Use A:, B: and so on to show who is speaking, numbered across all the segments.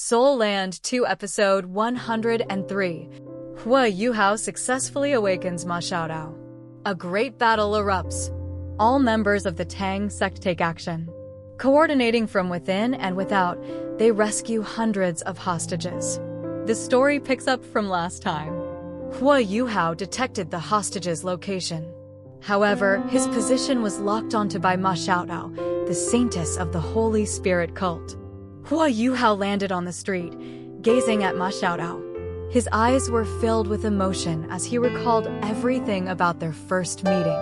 A: Soul Land 2 Episode 103. Huo Yuhao successfully awakens Ma Xiaotao. A great battle erupts. All members of the Tang sect take action. Coordinating from within and without, they rescue hundreds of hostages. The story picks up from last time. Huo Yuhao detected the hostages' location. However, his position was locked onto by Ma Xiaotao, the saintess of the Holy Spirit cult. Huo Yuhao landed on the street, gazing at Ma Xiaotao. His eyes were filled with emotion as he recalled everything about their first meeting.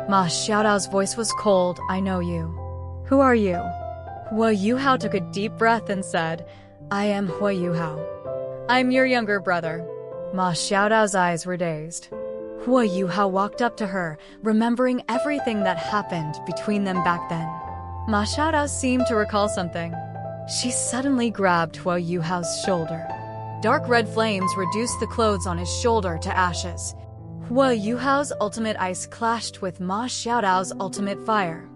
A: Ma Xiaotao's voice was cold. "I know you. Who are you?" Huo Yuhao took a deep breath and said, "I am Huo Yuhao. I'm your younger brother." Ma Xiaotao's eyes were dazed. Huo Yuhao walked up to her, remembering everything that happened between them back then. Ma Xiaotao seemed to recall something. She suddenly grabbed Huo Yuhao's shoulder. Dark red flames reduced the clothes on his shoulder to ashes. Huo Yuhao's ultimate ice clashed with Ma Xiaotao's ultimate fire.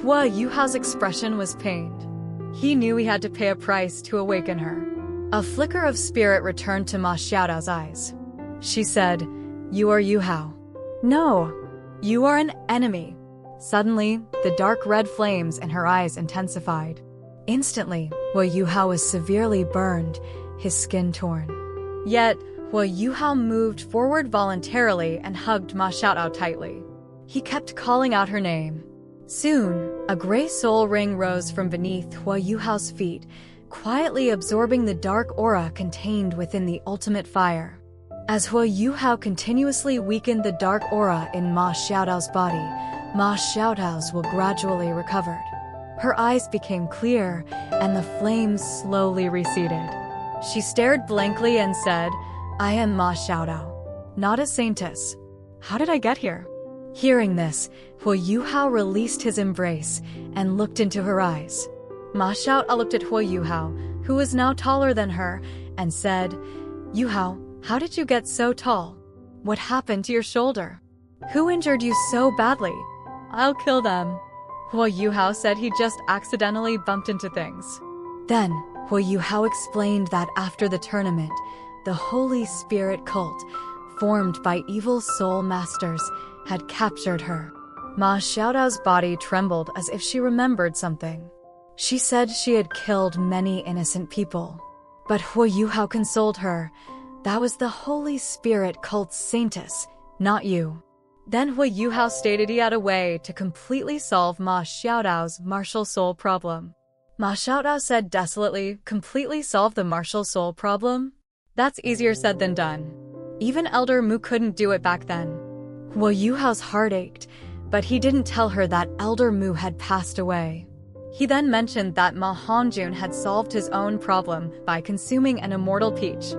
A: Huo Yuhao's expression was pained. He knew he had to pay a price to awaken her. A flicker of spirit returned to Ma Xiaotao's eyes. She said, "You are Yuhao." "No, you are an enemy." Suddenly, the dark red flames in her eyes intensified. Instantly, Huo Yuhao was severely burned, his skin torn. Yet, Huo Yuhao moved forward voluntarily and hugged Ma Xiaotao tightly. He kept calling out her name. Soon, a gray soul ring rose from beneath Huo Yuhao's feet, quietly absorbing the dark aura contained within the ultimate fire. As Huo Yuhao continuously weakened the dark aura in Ma Xiaotao's body, Ma Xiaotao's will gradually recovered. Her eyes became clear, and the flames slowly receded. She stared blankly and said, "I am Ma Xiaotao, not a saintess. How did I get here?" Hearing this, Huo Yuhao released his embrace and looked into her eyes. Ma Xiaotao looked at Huo Yuhao, who was now taller than her, and said, "Yuhao, how did you get so tall? What happened to your shoulder? Who injured you so badly?" "I'll kill them." Huo Yuhao said he just accidentally bumped into things. Then, Huo Yuhao explained that after the tournament, the Holy Spirit cult, formed by evil soul masters, had captured her. Ma Xiaotao's body trembled as if she remembered something. She said she had killed many innocent people. But Huo Yuhao consoled her. "That was the Holy Spirit cult's saintess, not you." Then Huo Yuhao stated he had a way to completely solve Ma Xiaotao's martial soul problem. Ma Xiaotao said desolately, "Completely solve the martial soul problem? That's easier said than done. Even Elder Mu couldn't do it back then." Huo Yuhao's heart ached, but he didn't tell her that Elder Mu had passed away. He then mentioned that Ma Hongjun had solved his own problem by consuming an immortal peach.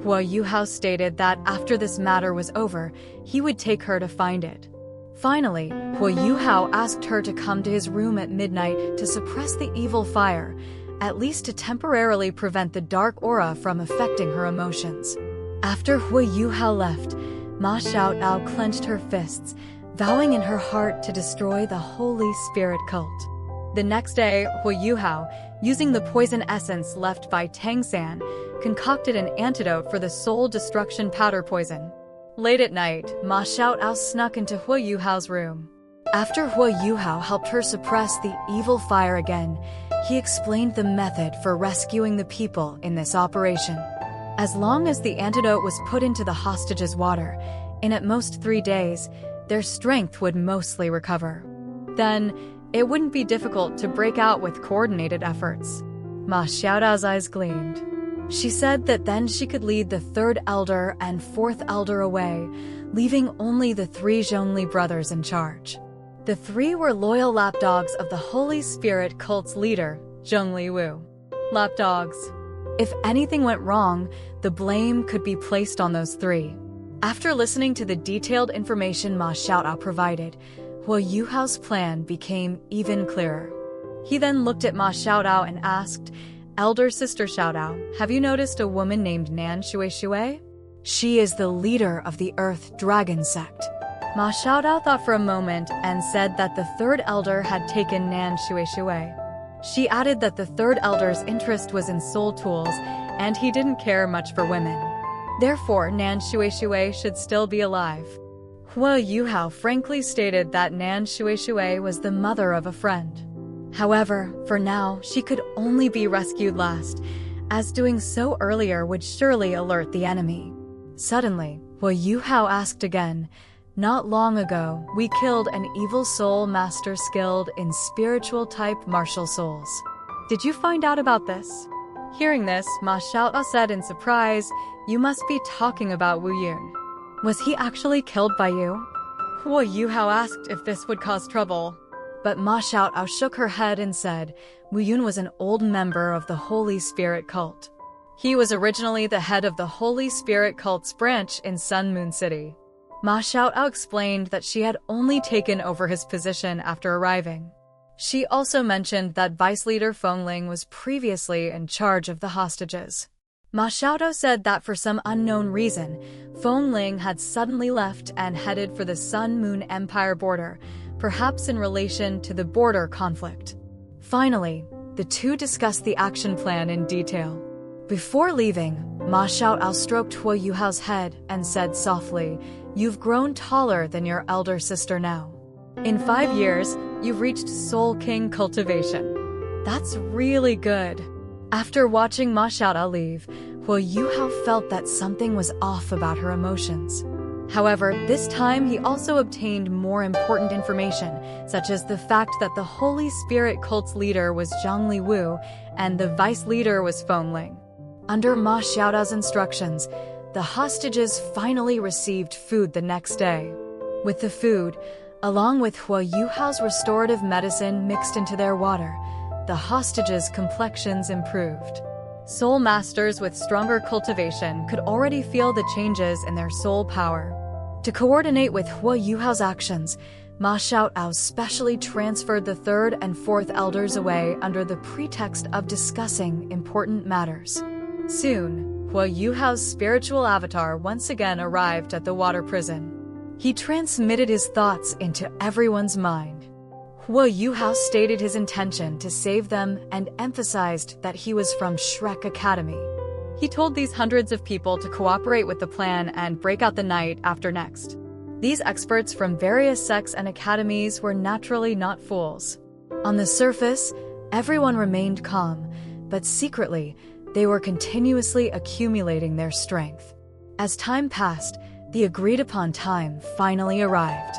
A: Huo Yuhao stated that after this matter was over, he would take her to find it. Finally, Huo Yuhao asked her to come to his room at midnight to suppress the evil fire, at least to temporarily prevent the dark aura from affecting her emotions. After Huo Yuhao left, Ma Xiaotao clenched her fists, vowing in her heart to destroy the Holy Spirit cult. The next day, Huo Yuhao, using the poison essence left by Tang San, concocted an antidote for the soul destruction powder poison. Late at night, Ma Xiaotao snuck into Huo Yuhao's room. After Huo Yuhao helped her suppress the evil fire again, he explained the method for rescuing the people in this operation. As long as the antidote was put into the hostages' water, in at most 3 days, their strength would mostly recover. Then, it wouldn't be difficult to break out with coordinated efforts. Ma Xiaotao's eyes gleamed. She said that then she could lead the 3rd elder and 4th elder away, leaving only the 3 Zhongli brothers in charge. The 3 were loyal lapdogs of the Holy Spirit cult's leader, Zhongli Wu. Lapdogs. If anything went wrong, the blame could be placed on those 3. After listening to the detailed information Ma Xiaotao provided, Huo Yuhao's plan became even clearer. He then looked at Ma Xiaotao and asked, "Elder Sister Xiaotao, have you noticed a woman named Nan Shui? She is the leader of the Earth Dragon sect." Ma Xiaotao thought for a moment and said that the 3rd elder had taken Nan Shui. She added that the third elder's interest was in soul tools, and he didn't care much for women. Therefore, Nan Shuishui should still be alive. Huo Yuhao frankly stated that Nan Shuishui was the mother of a friend. However, for now, she could only be rescued last, as doing so earlier would surely alert the enemy. Suddenly, Huo Yuhao asked again, "Not long ago, we killed an evil soul master skilled in spiritual-type martial souls. Did you find out about this?" Hearing this, Ma Xiaotao said in surprise, "You must be talking about Wu Yun. Was he actually killed by you?" Huo Yuhao asked if this would cause trouble, but Ma Xiaotao shook her head and said, Wu Yun was an old member of the Holy Spirit cult. He was originally the head of the Holy Spirit cult's branch in Sun Moon City. Ma Xiaotao explained that she had only taken over his position after arriving. She also mentioned that Vice Leader Fengling was previously in charge of the hostages. Ma Xiaotao said that for some unknown reason, Fengling had suddenly left and headed for the Sun Moon Empire border, perhaps in relation to the border conflict. Finally, the two discussed the action plan in detail. Before leaving, Ma Xiaotao stroked Huo Yuhao's head and said softly, "You've grown taller than your elder sister now. In 5 years, you've reached Soul King cultivation. That's really good." After watching Ma Xiaotao leave, Huo Yuhao felt that something was off about her emotions. However, this time he also obtained more important information, such as the fact that the Holy Spirit cult's leader was Zhongli Wu and the vice leader was Fengling. Under Ma Xiaotao's instructions, the hostages finally received food the next day. With the food, along with Huo Yuhao's restorative medicine mixed into their water, the hostages' complexions improved. Soul masters with stronger cultivation could already feel the changes in their soul power. To coordinate with Huo Yuhao's actions, Ma Xiaotao specially transferred the third and fourth elders away under the pretext of discussing important matters. Soon, Huo Yuhao's spiritual avatar once again arrived at the water prison. He transmitted his thoughts into everyone's mind. Huo Yuhao stated his intention to save them and emphasized that he was from Shrek Academy. He told these hundreds of people to cooperate with the plan and break out the night after next. These experts from various sects and academies were naturally not fools. On the surface, everyone remained calm, but secretly, they were continuously accumulating their strength. As time passed, the agreed-upon time finally arrived.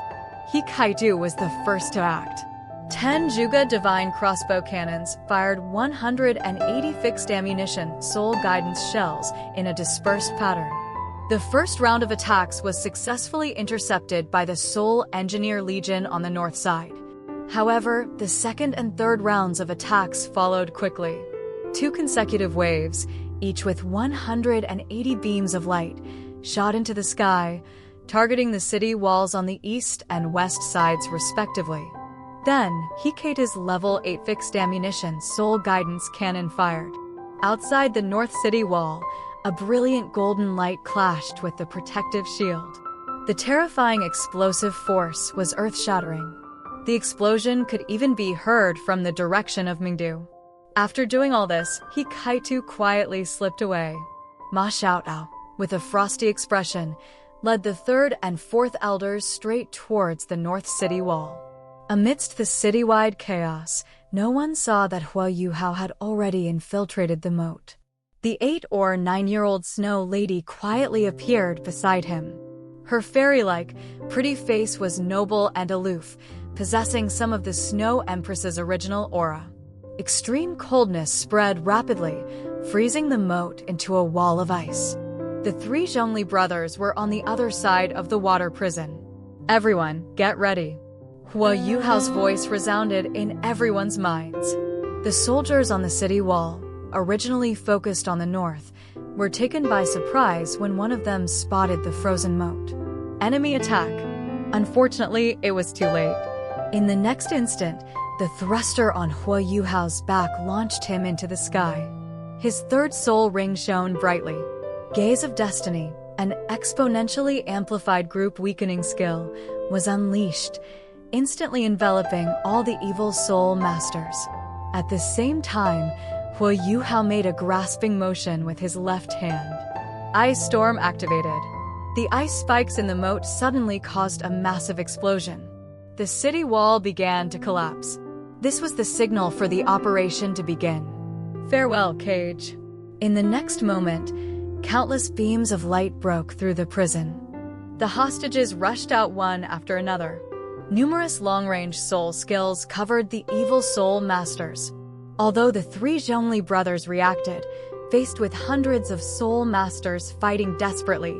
A: He Kaidu was the first to act. 10 Juga Divine Crossbow Cannons fired 180 fixed ammunition soul guidance shells in a dispersed pattern. The first round of attacks was successfully intercepted by the Soul Engineer Legion on the north side. However, the second and third rounds of attacks followed quickly. 2 consecutive waves, each with 180 beams of light, shot into the sky, targeting the city walls on the east and west sides respectively. Then, Hikate's level 8 fixed ammunition soul guidance cannon fired. Outside the north city wall, a brilliant golden light clashed with the protective shield. The terrifying explosive force was earth-shattering. The explosion could even be heard from the direction of Mingdu. After doing all this, Hikaitu quietly slipped away. Ma Xiaotao, with a frosty expression, led the third and fourth elders straight towards the north city wall. Amidst the citywide chaos, no one saw that Huo Yuhao had already infiltrated the moat. The 8 or 9-year-old snow lady quietly appeared beside him. Her fairy-like, pretty face was noble and aloof, possessing some of the Snow Empress's original aura. Extreme coldness spread rapidly, freezing the moat into a wall of ice. The 3 Zhongli brothers were on the other side of the water prison. "Everyone, get ready." Huo Yuhao's voice resounded in everyone's minds. The soldiers on the city wall, originally focused on the north, were taken by surprise when one of them spotted the frozen moat. Enemy attack. Unfortunately, it was too late. In the next instant, the thruster on Huo Yuhao's back launched him into the sky. His third soul ring shone brightly. Gaze of Destiny, an exponentially amplified group weakening skill, was unleashed, instantly enveloping all the evil soul masters. At the same time, Huo Yuhao made a grasping motion with his left hand. Ice storm activated. The ice spikes in the moat suddenly caused a massive explosion. The city wall began to collapse. This was the signal for the operation to begin. Farewell, cage. In the next moment, countless beams of light broke through the prison. The hostages rushed out one after another. Numerous long-range soul skills covered the evil soul masters. Although the three Zhongli brothers reacted, faced with hundreds of soul masters fighting desperately,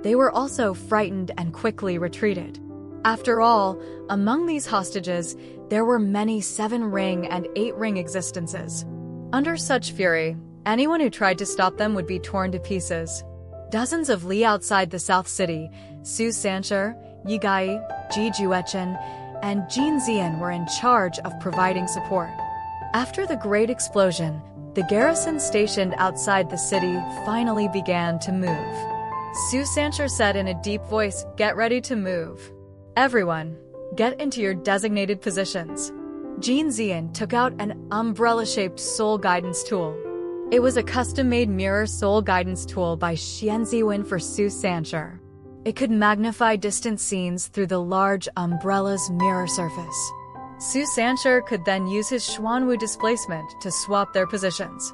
A: they were also frightened and quickly retreated. After all, among these hostages, there were many 7-ring and 8-ring existences. Under such fury, anyone who tried to stop them would be torn to pieces. Dozens of li outside the South City, Su Sancher, Yi Gai, Ji Juechen, and Jin Zian were in charge of providing support. After the great explosion, the garrison stationed outside the city finally began to move. Su Sancher said in a deep voice, "Get ready to move. Everyone, get into your designated positions." Jin Zian took out an umbrella-shaped soul guidance tool. It was a custom-made mirror soul guidance tool by Xian Ziwen for Su Sancher. It could magnify distant scenes through the large umbrella's mirror surface. Su Sancher could then use his Xuanwu displacement to swap their positions.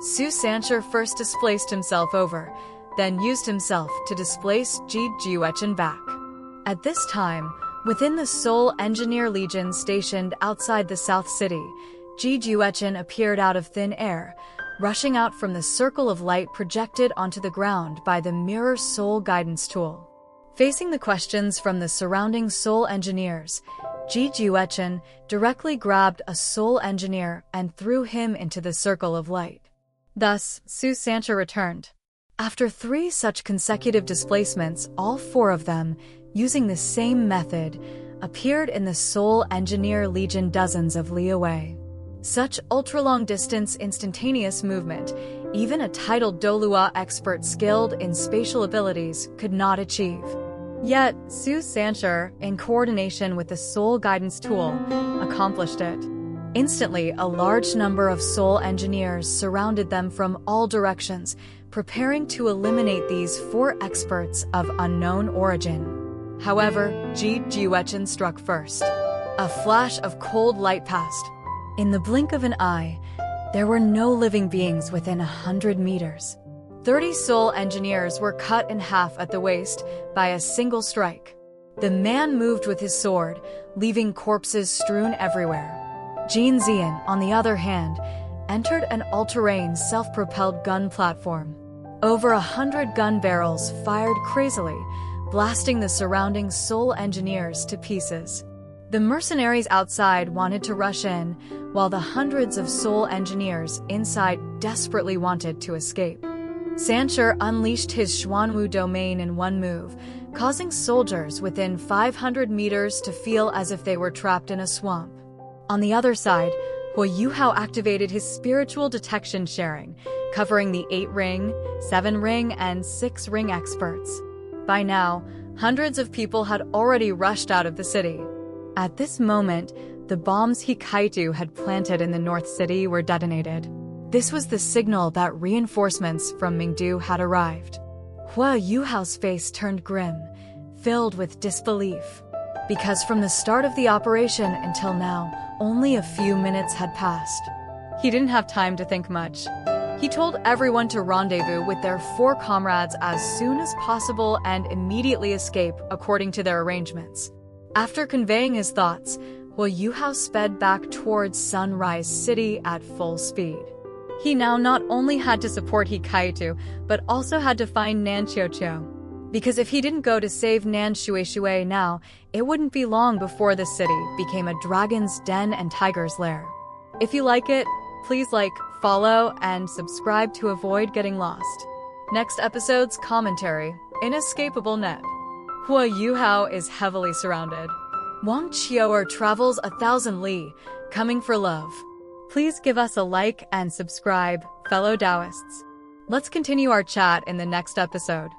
A: Su Sancher first displaced himself over, then used himself to displace Ji Juechen back. At this time, within the Soul Engineer Legion stationed outside the South City, Ji Juechen appeared out of thin air, rushing out from the circle of light projected onto the ground by the Mirror Soul Guidance Tool. Facing the questions from the surrounding Soul Engineers, Ji Juechen directly grabbed a Soul Engineer and threw him into the circle of light. Thus, Su Sancher returned. After 3 such consecutive displacements, all 4 of them, using the same method, appeared in the Soul Engineer Legion dozens of li away. Such ultra-long-distance instantaneous movement, even a titled Donghua expert skilled in spatial abilities could not achieve. Yet, Su Sancher, in coordination with the Soul Guidance Tool, accomplished it. Instantly, a large number of Soul Engineers surrounded them from all directions, preparing to eliminate these 4 experts of unknown origin. However, Ji Juechen struck first. A flash of cold light passed. In the blink of an eye, there were no living beings within 100 meters. 30 Soul Engineers were cut in half at the waist by a single strike. The man moved with his sword, leaving corpses strewn everywhere. Jin Zian, on the other hand, entered an all-terrain self-propelled gun platform. Over 100 gun barrels fired crazily, blasting the surrounding Soul Engineers to pieces. The mercenaries outside wanted to rush in, while the hundreds of Soul Engineers inside desperately wanted to escape. Sancher unleashed his Xuanwu domain in one move, causing soldiers within 500 meters to feel as if they were trapped in a swamp. On the other side, Huo Yuhao activated his spiritual detection sharing, covering the 8-ring, 7-ring, and 6-ring experts. By now, hundreds of people had already rushed out of the city. At this moment, the bombs Hikaitu had planted in the North City were detonated. This was the signal that reinforcements from Mingdu had arrived. Huo Yuhao's face turned grim, filled with disbelief. Because from the start of the operation until now, only a few minutes had passed. He didn't have time to think much. He told everyone to rendezvous with their 4 comrades as soon as possible and immediately escape according to their arrangements. After conveying his thoughts, Huo Yuhao sped back towards Sunrise City at full speed. He now not only had to support Hikaitu, but also had to find Nan Qiuqiu. Because if he didn't go to save Nan Shui now, it wouldn't be long before the city became a dragon's den and tiger's lair. If you like it, please like, follow, and subscribe to avoid getting lost. Next episode's commentary, Inescapable Net. Huo Yuhao is heavily surrounded. Wang Qiu'er travels 1,000 li, coming for love. Please give us a like and subscribe, fellow Taoists. Let's continue our chat in the next episode.